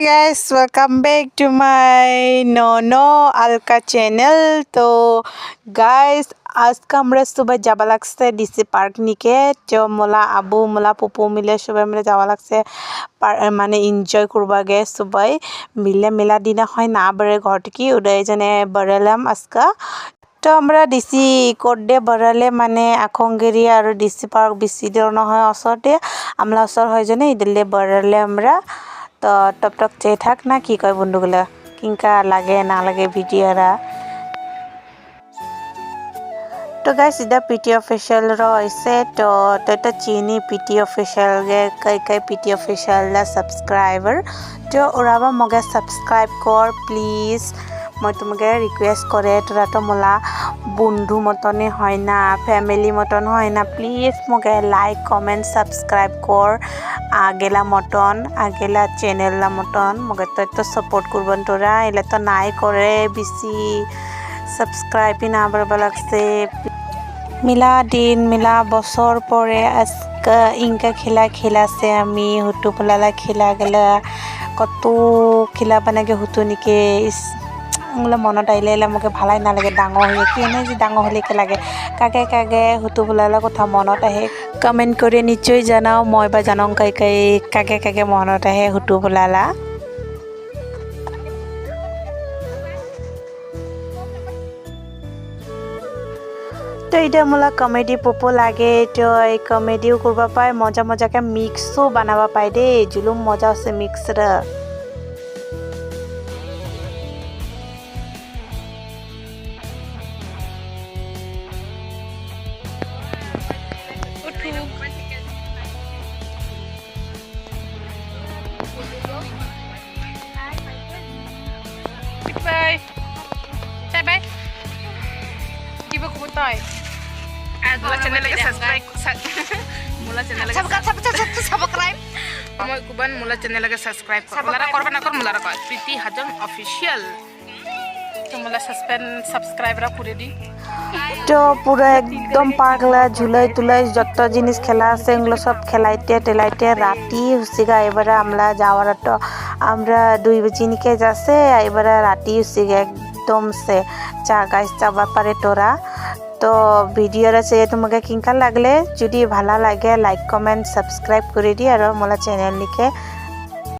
Guys, welcome back to my Nono Alka channel. तो guys आज का আমরা সবাই যাবা লাগছে ডিসি পার্ক নিকে তো মোলা আবু মোলা পুপু মিলে সবাই মিলে যাওয়া লাগছে মানে এনজয় করবা গে সবাই মিলে মেলা দিনা হয় না বরে ঘর থেকে উড়াই জানে বড়লাম আজকা তো আমরা ডিসি কোডে বড়ালে মানে আখঙ্গেরি আর ডিসি পার্ক বেশি দূর নহয় ওচৰতে আমলা ওচৰ হয় জানে ইদলে বড়ালে আমরা তো টপ টপ চেয়ে থাক না কি কয় বন্ধুগুলা কিংকা লাগে না লাগে ভিডিওরা तो गाइस इधर पीटी ऑफिशियल रॉइसे तो चीनी पीटी ऑफिशियल गे कई पीटी ऑफिशियल ला सब्सक्राइबर तो ओराबा मगे सब्सक्राइब कर प्लीज मैं तुम्हें रिक्वेस्ट करे তোরা তো মোলা বন্ধু মতনে হয় না ফ্যামিলি মতন হয় না প্লিজ মগে লাইক কমেন্ট সাবস্ক্রাইব কর আগেলা মতন আগেলা চ্যানেললা মতন মগে তো সাপোর্ট করবন তোরা এলে তো নাই করে বেশি সাবস্ক্রাইব না বারবার লাগছে মিলা দিন মিলা বছর পরে আজকে ইনকা খেলাছে আমি হুটু পোলালা খেলা গেলা কত খেলা বানাগে হুটু নিকে ওগুলো মনত আহিলে মোক ভালাই নালাগে ডাঙৰ হয়ে কি এনে যে ডাঙৰ হলে কে লাগে কাকে কাকে হুটু পোলালা কথা মনত আহে কমেন্ট কৰি নিশ্চয় জানাও মই বা জানং কাকে কাকে মনত আহে হুটু পোলালা তো এটা মোলা কমেডি পপো লাগে তো এই কমেডিও করবা পায় মজা মজাকে মিক্সও বানাবা পায় দে জুলুম মজা আছে মিক্সরা Bye. Bye bye. Give a good toy. Mula channel lagi subscribe. Mula channel lagi subscribe. Kamu ikuban mula channel lagi subscribe. Mulara korban akor mulara kor. Priti Hajam official. तो मुला सब्सक्राइब रा पूरे दी তো পুরো একদম পাগলা ঝুলাই তুলাই যত জিনিস খেলা আছে এগুলো সব খেলাইতে টেলাইতে রাতি হুসিগা এবারে আমরা যাওয়ার তো আমরা 2 বাজে নিকে যাচ্ছে এবারে রাতি হুসিগা একদম সে চা গাইস যাবা পারে তোরা তো ভিডিওটা সে তোমাকে কিংকা লাগলে যদি ভালো লাগে লাইক কমেন্ট সাবস্ক্রাইব করে দি আর মোলা চ্যানেল লিখে